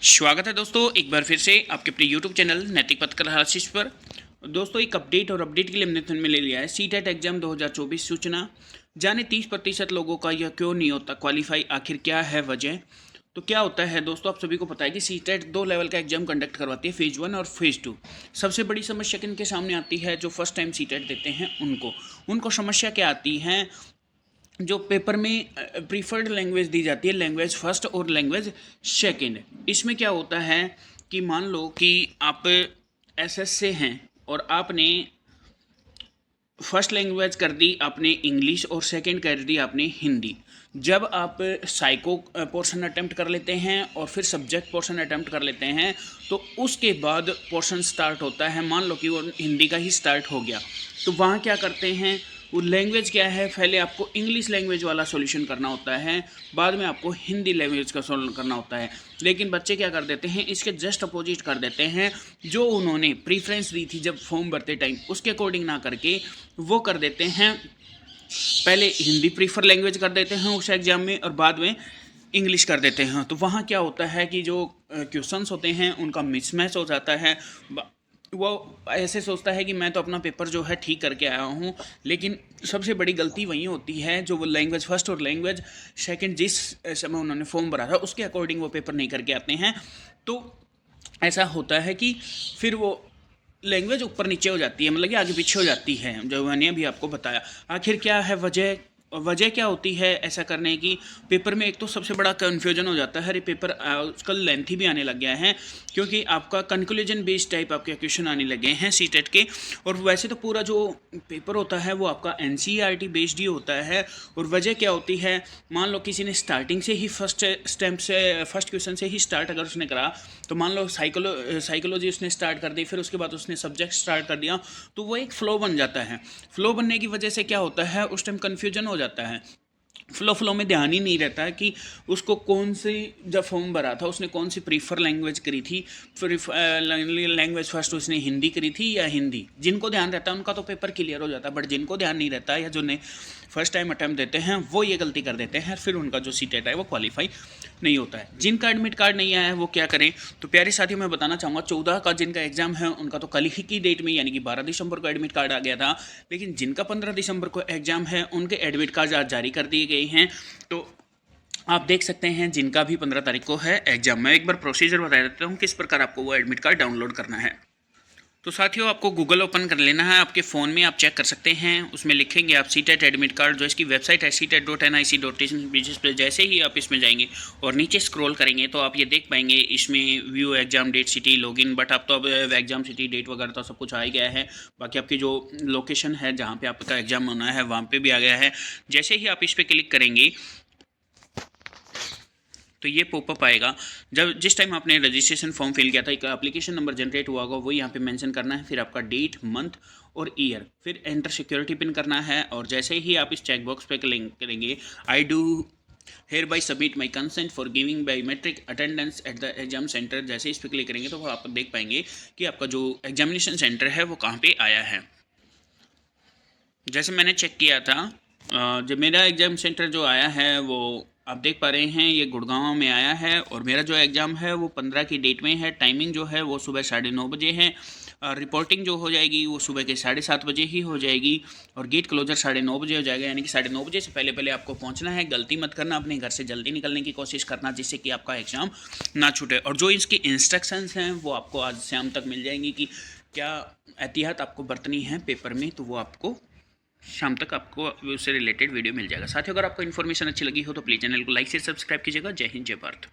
स्वागत है दोस्तों एक बार फिर से आपके अपने यूट्यूब चैनल नैतिक पत्रकार आशीष पर। दोस्तों एक अपडेट के लिए हमने ध्यान में ले लिया है सीटेट एग्जाम 2024 सूचना। जाने 30% लोगों का यह क्यों नहीं होता क्वालिफाई, आखिर क्या है वजह। तो क्या होता है दोस्तों, आप सभी को पता है कि सीटेट 2 लेवल का एग्जाम कंडक्ट करवाती है, फेज़ 1 और फेज़ 2। सबसे बड़ी समस्या किनके सामने आती है? जो फर्स्ट टाइम सीटेट देते हैं उनको समस्या क्या आती है? जो पेपर में प्रीफर्ड लैंग्वेज दी जाती है, लैंग्वेज फर्स्ट और लैंग्वेज सेकंड। इसमें क्या होता है कि मान लो कि आप एसएस से हैं और आपने फर्स्ट लैंग्वेज कर दी आपने इंग्लिश और सेकंड कर दी आपने हिंदी। जब आप साइको पोर्शन अटैम्प्ट कर लेते हैं और फिर सब्जेक्ट पोर्शन अटैम्प्ट कर लेते हैं तो उसके बाद पोर्शन स्टार्ट होता है। मान लो कि वो हिंदी का ही स्टार्ट हो गया, तो वहाँ क्या करते हैं, वो लैंग्वेज क्या है, पहले आपको इंग्लिश लैंग्वेज वाला सॉल्यूशन करना होता है, बाद में आपको हिंदी लैंग्वेज का सॉल्व करना होता है। लेकिन बच्चे क्या कर देते हैं, इसके जस्ट अपोजिट कर देते हैं। जो उन्होंने प्रीफ्रेंस दी थी जब फॉर्म भरते टाइम, उसके अकॉर्डिंग ना करके वो कर देते हैं, पहले हिंदी प्रीफर लैंग्वेज कर देते हैं उस एग्ज़ाम में और बाद में इंग्लिश कर देते हैं। तो वहाँ क्या होता है कि जो क्वेश्चंस होते हैं उनका मिसमैच हो जाता है। वो ऐसे सोचता है कि मैं तो अपना पेपर जो है ठीक करके आया हूँ, लेकिन सबसे बड़ी गलती वही होती है जो वो लैंग्वेज फर्स्ट और लैंग्वेज सेकंड जिस समय उन्होंने फॉर्म भरा था उसके अकॉर्डिंग वो पेपर नहीं करके आते हैं। तो ऐसा होता है कि फिर वो लैंग्वेज ऊपर नीचे हो जाती है, मतलब कि आगे पीछे हो जाती है, जो मैंने अभी आपको बताया। आखिर क्या है वजह क्या होती है ऐसा करने की? पेपर में एक तो सबसे बड़ा कन्फ्यूजन हो जाता है। अरे पेपर आजकल लेंथी भी आने लग गया है, क्योंकि आपका कंक्लूजन बेस्ड टाइप आपके क्वेश्चन आने लगे हैं सीटेट के। और वैसे तो पूरा जो पेपर होता है वो आपका एनसीईआरटी बेस्ड ही होता है। और वजह क्या होती है, मान लो किसी ने स्टार्टिंग से ही फर्स्ट क्वेश्चन से ही स्टार्ट अगर उसने करा, तो मान लो साइकोलॉजी उसने स्टार्ट कर दी, फिर उसके बाद उसने सब्जेक्ट स्टार्ट कर दिया, तो वो एक फ़्लो बन जाता है। फ़्लो बनने की वजह से क्या होता है, उस टाइम कन्फ्यूजन हो जाता है। फ़्लो में ध्यान ही नहीं रहता है कि उसको कौन सी, जब फॉर्म भरा था उसने कौन सी प्रीफर लैंग्वेज करी थी, लैंग्वेज फर्स्ट उसने हिंदी करी थी या हिंदी। जिनको ध्यान रहता है उनका तो पेपर क्लियर हो जाता है, बट जिनको ध्यान नहीं रहता या जो ने फर्स्ट टाइम अटैम्प्ट देते हैं वो ये गलती कर देते हैं, फिर उनका जो सीटेट है वो क्वालिफाई नहीं होता है। जिनका एडमिट कार्ड नहीं आया है वो क्या करें? तो प्यारे साथियों मैं बताना चाहूँगा, 14 का जिनका एग्जाम है उनका तो कल ही की डेट में यानी कि 12 दिसंबर को एडमिट कार्ड आ गया था। लेकिन जिनका 15 दिसंबर को एग्जाम है उनके एडमिट कार्ड आज जारी कर दिए गए हैं। तो आप देख सकते हैं जिनका भी 15 तारीख को है एग्जाम। मैं एक बार प्रोसीजर बता देता हूँ किस प्रकार आपको वो एडमिट कार्ड डाउनलोड करना है। तो साथियों आपको गूगल ओपन कर लेना है, आपके फ़ोन में आप चेक कर सकते हैं, उसमें लिखेंगे आप सीटेट एडमिट कार्ड, जो इसकी वेबसाइट है CTET.nic.in। पर जैसे ही आप इसमें जाएंगे और नीचे स्क्रॉल करेंगे तो आप ये देख पाएंगे इसमें view exam date city login. But आप तो अब एग्जाम सिटी डेट वगैरह तो सब कुछ आ ही गया है। बाकी आपकी जो लोकेशन है जहाँ पर आपका एग्जाम होना है वहाँ पर भी आ गया है। जैसे ही आप इस पर क्लिक करेंगे तो ये पॉपअप आएगा। जब जिस टाइम आपने रजिस्ट्रेशन फॉर्म फिल किया था, एक एप्लीकेशन नंबर जनरेट हुआ होगा, वो यहाँ पे मेंशन करना है, फिर आपका डेट, मंथ और ईयर, फिर एंटर सिक्योरिटी पिन करना है। और जैसे ही आप इस चेकबॉक्स पे क्लिक करेंगे, I do here by submit my consent for giving biometric attendance at the exam centre, जैसे इस पर क्लिक करेंगे तो आप देख पाएंगे कि आपका जो एग्जामिनेशन सेंटर है वो कहाँ पर आया है। जैसे मैंने चेक किया था, जब मेरा एग्ज़ाम सेंटर जो आया है वो आप देख पा रहे हैं, ये गुड़गांव में आया है। और मेरा जो एग्ज़ाम है वो 15 की डेट में है। टाइमिंग जो है वो सुबह 9:30 बजे है। रिपोर्टिंग जो हो जाएगी वो सुबह के 7:30 बजे ही हो जाएगी। और गेट क्लोजर 9:30 बजे हो जाएगा, यानी कि 9:30 बजे से पहले पहले आपको पहुंचना है। गलती मत करना, अपने घर से जल्दी निकलने की कोशिश करना, जिससे कि आपका एग्ज़ाम ना छूटे। और जो इसकी इंस्ट्रक्शंस हैं वो आपको आज शाम तक मिल जाएंगी कि क्या एहतियात आपको बरतनी है पेपर में, तो वो आपको शाम तक आपको उससे रिलेटेड वीडियो मिल जाएगा। साथियों अगर आपको इन्फॉर्मेशन अच्छी लगी हो तो प्लीज़ चैनल को लाइक से सब्सक्राइब कीजिएगा। जय हिंद, जय भारत।